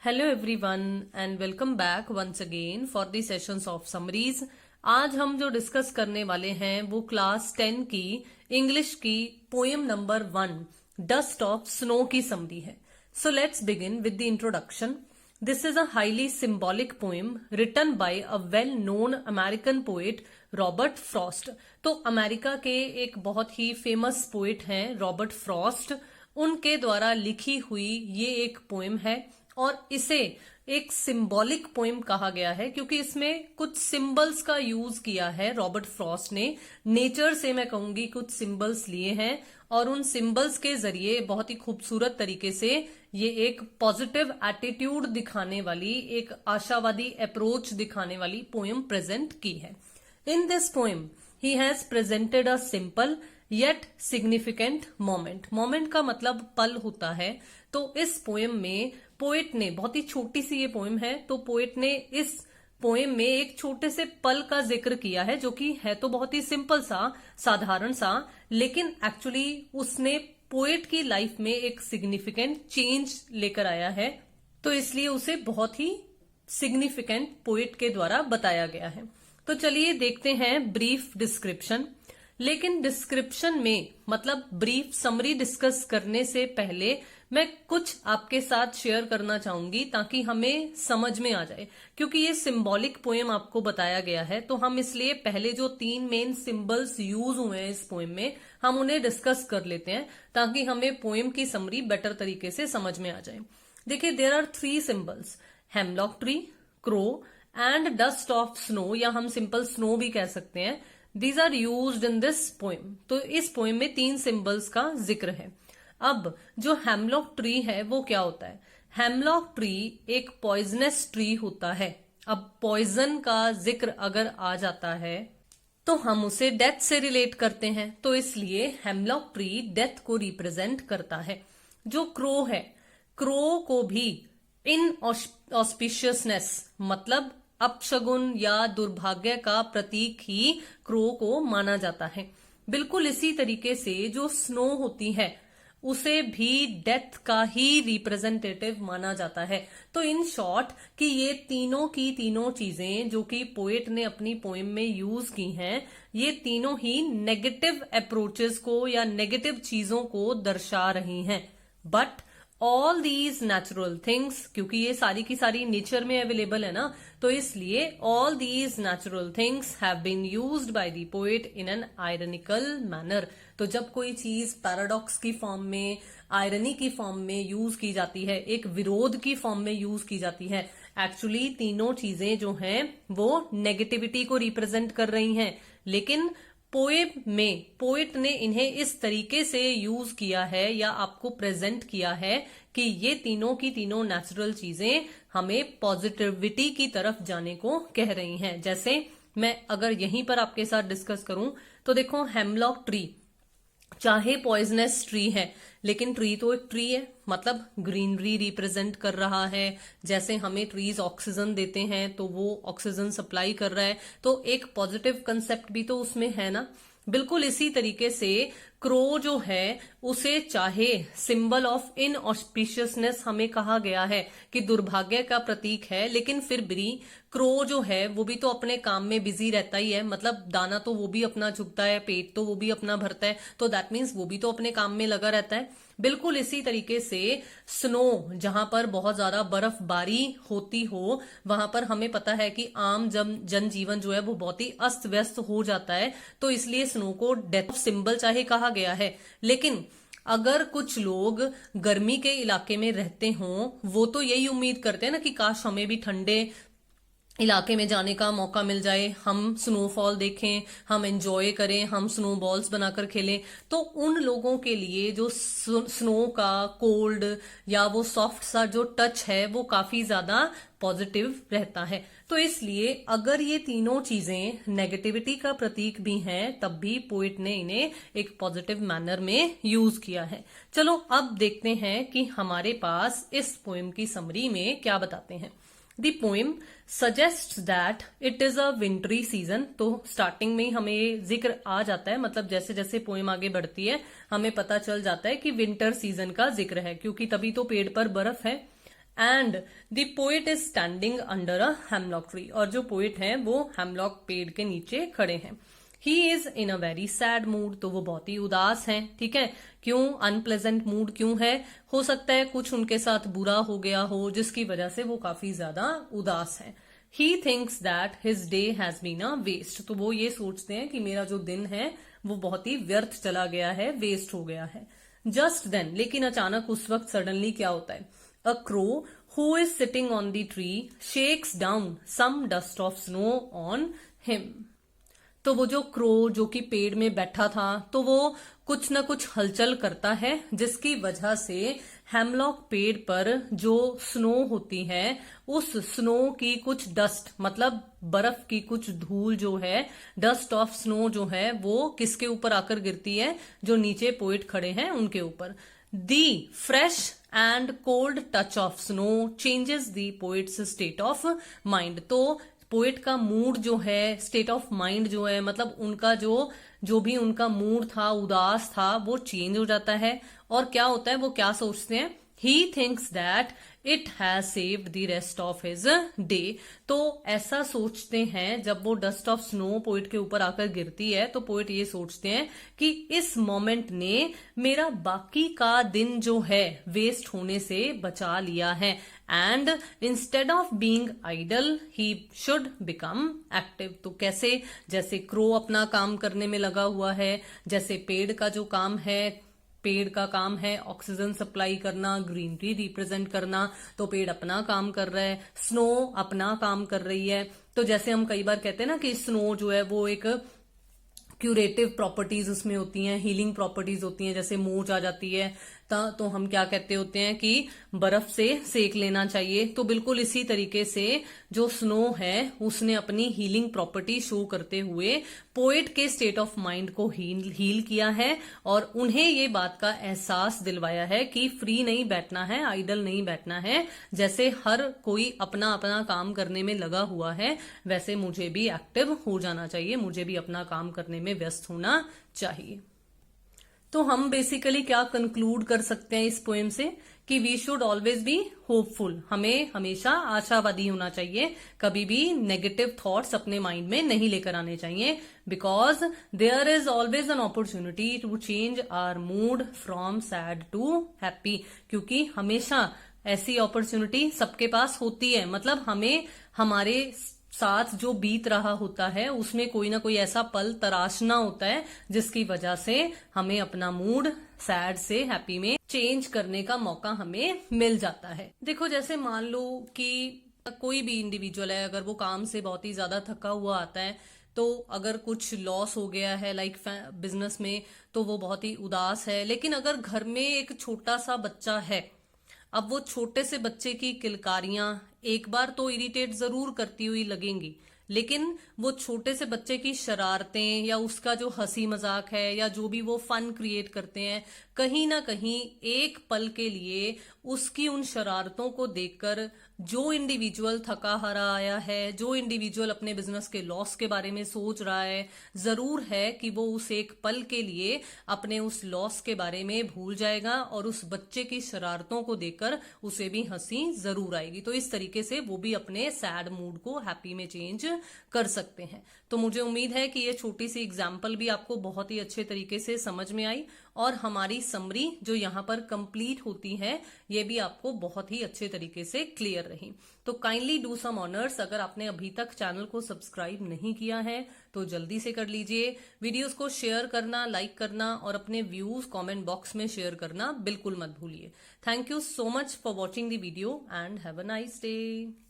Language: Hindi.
Hello everyone and welcome back once again for the sessions of summaries. आज हम जो डिस्कस करने वाले हैं वो क्लास 10 की इंग्लिश की poem number 1 dust of snow की समरी है। So let's begin with the introduction. This is a highly symbolic poem written by a well known American poet Robert Frost. तो अमेरिका के एक बहुत ही फेमस पोएट हैं रॉबर्ट फ्रॉस्ट, उनके द्वारा लिखी हुई ये एक पोएम है और इसे एक सिंबॉलिक पोएम कहा गया है क्योंकि इसमें कुछ सिंबल्स का यूज किया है। रॉबर्ट फ्रॉस्ट ने नेचर से, मैं कहूंगी, कुछ सिंबल्स लिए हैं और उन सिंबल्स के जरिए बहुत ही खूबसूरत तरीके से ये एक पॉजिटिव एटीट्यूड दिखाने वाली, एक आशावादी अप्रोच दिखाने वाली पोएम प्रेजेंट की है। इन this poem he has presented a simple yet significant moment. Moment का मतलब पल होता है। तो इस पोएम में पोएट ने, बहुत ही छोटी सी ये पोएम है, तो पोएट ने इस पोएम में एक छोटे से पल का जिक्र किया है जो कि है तो बहुत ही सिंपल सा, साधारण सा, लेकिन एक्चुअली उसने पोएट की लाइफ में एक सिग्निफिकेंट चेंज लेकर आया है, तो इसलिए उसे बहुत ही सिग्निफिकेंट पोएट के द्वारा बताया गया है। तो चलिए देखते हैं ब्रीफ डिस्क्रिप्शन। लेकिन डिस्क्रिप्शन में, मतलब ब्रीफ समरी डिस्कस करने से पहले मैं कुछ आपके साथ शेयर करना चाहूंगी ताकि हमें समझ में आ जाए, क्योंकि ये सिंबॉलिक पोएम आपको बताया गया है तो हम इसलिए पहले जो 3 मेन सिंबल्स यूज हुए हैं इस पोएम में, हम उन्हें डिस्कस कर लेते हैं ताकि हमें पोएम की समरी बेटर तरीके से समझ में आ जाए। देखिए, there are 3 symbols, hemlock tree, crow and dust of snow, या हम सिंपल स्नो भी कह सकते हैं। These are used in this poem. तो इस पोएम में 3 सिंबल्स का जिक्र है। अब जो हेमलॉक ट्री है वो क्या होता है? हेमलॉक ट्री एक पॉइजनस ट्री होता है। अब पॉइजन का जिक्र अगर आ जाता है तो हम उसे डेथ से रिलेट करते हैं, तो इसलिए हेमलॉक ट्री डेथ को रिप्रेजेंट करता है। जो क्रो है, क्रो को भी इन ऑस्पिशियसनेस, मतलब अपशगुन या दुर्भाग्य का प्रतीक ही क्रो को माना जाता है। बिल्कुल इसी तरीके से जो स्नो होती है उसे भी डेथ का ही रिप्रेजेंटेटिव माना जाता है। तो इन शॉर्ट कि ये तीनों की तीनों चीजें जो कि पोएट ने अपनी पोएम में यूज की हैं, ये तीनों ही नेगेटिव अप्रोचेस को या नेगेटिव चीजों को दर्शा रही हैं। But all these natural things, क्योंकि ये सारी की सारी नेचर में अवेलेबल है ना, तो इसलिए all these natural things have been used by the poet in an ironical manner. तो जब कोई चीज पैराडॉक्स की फॉर्म में, आयरनी की फॉर्म में यूज की जाती है, एक विरोध की फॉर्म में यूज की जाती है, एक्चुअली तीनों चीजें जो हैं वो नेगेटिविटी को रिप्रेजेंट कर रही हैं, लेकिन पोएम में पोएट ने इन्हें इस तरीके से यूज किया है या आपको प्रेजेंट किया है कि ये तीनों की तीनों नेचुरल चीजें हमें पॉजिटिविटी की तरफ जाने को कह रही हैं। जैसे मैं अगर यहीं पर आपके साथ डिस्कस करूं तो देखो, हेमलॉक ट्री चाहे पॉइजनस ट्री है लेकिन ट्री तो एक ट्री है, मतलब ग्रीनरी रिप्रेजेंट कर रहा है। जैसे हमें ट्रीज ऑक्सीजन देते हैं तो वो ऑक्सीजन सप्लाई कर रहा है, तो एक पॉजिटिव कंसेप्ट भी तो उसमें है ना। बिल्कुल इसी तरीके से क्रो जो है उसे चाहे सिंबल ऑफ इनऑस्पिशियसनेस हमें कहा गया है कि दुर्भाग्य का प्रतीक है, लेकिन फिर भी क्रो जो है वो भी तो अपने काम में बिजी रहता ही है, मतलब दाना तो वो भी अपना चुगता है, पेट तो वो भी अपना भरता है, तो दैट मीन्स वो भी तो अपने काम में लगा रहता है। बिल्कुल इसी तरीके से स्नो, जहां पर बहुत ज्यादा बर्फबारी होती हो, वहां पर हमें पता है कि आम जनजीवन जो है वो बहुत ही अस्त व्यस्त हो जाता है, तो इसलिए स्नो को डेथ सिंबल चाहे कहा गया है। लेकिन अगर कुछ लोग गर्मी के इलाके में रहते हों, वो तो यही उम्मीद करते हैं ना कि काश हमें भी ठंडे इलाके में जाने का मौका मिल जाए, हम स्नोफॉल देखें, हम एंजॉय करें, हम स्नो बॉल्स बनाकर खेलें। तो उन लोगों के लिए जो स्नो का कोल्ड या वो सॉफ्ट सा जो टच है वो काफी ज्यादा पॉजिटिव रहता है। तो इसलिए अगर ये तीनों चीजें नेगेटिविटी का प्रतीक भी हैं, तब भी पोएट ने इन्हें एक पॉजिटिव मैनर में यूज किया है। चलो अब देखते हैं कि हमारे पास इस पोएम की समरी में क्या बताते हैं। The poem suggests that it is a wintry season। तो स्टार्टिंग में ही हमें जिक्र आ जाता है, मतलब जैसे जैसे पोएम आगे बढ़ती है हमें पता चल जाता है कि विंटर सीजन का जिक्र है, क्योंकि तभी तो पेड़ पर बर्फ है। And the poet is standing under a hemlock tree, और जो पोएट है वो हेमलॉक पेड़ के नीचे खड़े हैं। He is in a very sad mood, तो वो बहुत ही उदास हैं। ठीक है, क्यों अनप्लेजेंट मूड क्यों है? हो सकता है कुछ उनके साथ बुरा हो गया हो जिसकी वजह से वो काफी ज्यादा उदास हैं। He thinks that his day has been a waste, तो वो ये सोचते हैं कि मेरा जो दिन है वो बहुत ही व्यर्थ चला गया है, वेस्ट हो गया है। जस्ट देन, लेकिन अचानक उस वक्त सडनली क्या होता है? A crow who is sitting on the tree shakes down some dust of snow on him. तो वो जो क्रो जो कि पेड़ में बैठा था, तो वो कुछ ना कुछ हलचल करता है जिसकी वजह से हेमलॉक पेड़ पर जो स्नो होती है उस स्नो की कुछ डस्ट, मतलब बर्फ की कुछ धूल जो है, डस्ट ऑफ स्नो जो है वो किसके ऊपर आकर गिरती है? जो नीचे पोएट खड़े हैं उनके ऊपर। The fresh and cold touch of snow changes the poet's state of mind. तो पोएट का मूड जो है, स्टेट ऑफ माइंड जो है, मतलब उनका जो भी उनका मूड था, उदास था, वो चेंज हो जाता है। और क्या होता है, वो क्या सोचते हैं? He thinks that it has saved the rest of his day. तो ऐसा सोचते हैं, जब वो डस्ट ऑफ स्नो पोएट के ऊपर आकर गिरती है तो पोएट ये सोचते हैं कि इस मोमेंट ने मेरा बाकी का दिन जो है वेस्ट होने से बचा लिया है। And instead of being idle he should become active. तो कैसे? जैसे क्रो अपना काम करने में लगा हुआ है, जैसे पेड़ का जो काम है, पेड़ का काम है ऑक्सीजन सप्लाई करना, ग्रीनरी रिप्रेजेंट करना, तो पेड़ अपना काम कर रहा है, स्नो अपना काम कर रही है। तो जैसे हम कई बार कहते हैं ना कि स्नो जो है वो एक क्यूरेटिव प्रॉपर्टीज उसमें होती हैं, हीलिंग प्रॉपर्टीज होती हैं, जैसे मोच आ जाती है तो हम क्या कहते होते हैं कि बर्फ से सेक लेना चाहिए। तो बिल्कुल इसी तरीके से जो स्नो है उसने अपनी हीलिंग प्रॉपर्टी शो करते हुए पोएट के स्टेट ऑफ माइंड को हील किया है और उन्हें ये बात का एहसास दिलवाया है कि फ्री नहीं बैठना है, आइडल नहीं बैठना है। जैसे हर कोई अपना अपना काम करने में लगा हुआ है, वैसे मुझे भी एक्टिव हो जाना चाहिए, मुझे भी अपना काम करने में व्यस्त होना चाहिए। तो हम बेसिकली क्या कंक्लूड कर सकते हैं इस पोएम से कि we should always be hopeful, हमें हमेशा आशावादी होना चाहिए, कभी भी नेगेटिव थॉट्स अपने माइंड में नहीं लेकर आने चाहिए। Because there is always an opportunity to change our mood from sad to happy, क्योंकि हमेशा ऐसी अपॉर्चुनिटी सबके पास होती है। मतलब हमें हमारे साथ जो बीत रहा होता है उसमें कोई ना कोई ऐसा पल तराशना होता है जिसकी वजह से हमें अपना मूड सैड से हैप्पी में चेंज करने का मौका हमें मिल जाता है। देखो, जैसे मान लो कि कोई भी इंडिविजुअल है, अगर वो काम से बहुत ही ज्यादा थका हुआ आता है, तो अगर कुछ लॉस हो गया है लाइक बिजनेस में, तो वो बहुत ही उदास है। लेकिन अगर घर में एक छोटा सा बच्चा है, अब वो छोटे से बच्चे की किलकारियां एक बार तो इरिटेट जरूर करती हुई लगेंगी, लेकिन वो छोटे से बच्चे की शरारतें या उसका जो हंसी मजाक है या जो भी वो फन क्रिएट करते हैं, कहीं ना कहीं एक पल के लिए उसकी उन शरारतों को देखकर जो इंडिविजुअल थका हारा आया है, जो इंडिविजुअल अपने बिजनेस के लॉस के बारे में सोच रहा है, जरूर है कि वो उस एक पल के लिए अपने उस लॉस के बारे में भूल जाएगा और उस बच्चे की शरारतों को देखकर उसे भी हंसी जरूर आएगी। तो इस तरीके से वो भी अपने सैड मूड को हैप्पी में चेंज कर सकते हैं। तो मुझे उम्मीद है कि ये छोटी सी एग्जाम्पल भी आपको बहुत ही अच्छे तरीके से समझ में आई और हमारी समरी जो यहाँ पर कंप्लीट होती है ये भी आपको बहुत ही अच्छे तरीके से क्लियर रही। तो काइंडली डू सम ऑनर्स, अगर आपने अभी तक चैनल को सब्सक्राइब नहीं किया है तो जल्दी से कर लीजिए। वीडियोस को शेयर करना, लाइक करना और अपने व्यूज कमेंट बॉक्स में शेयर करना बिल्कुल मत भूलिए। Thank you so much for watching the video and have a nice day.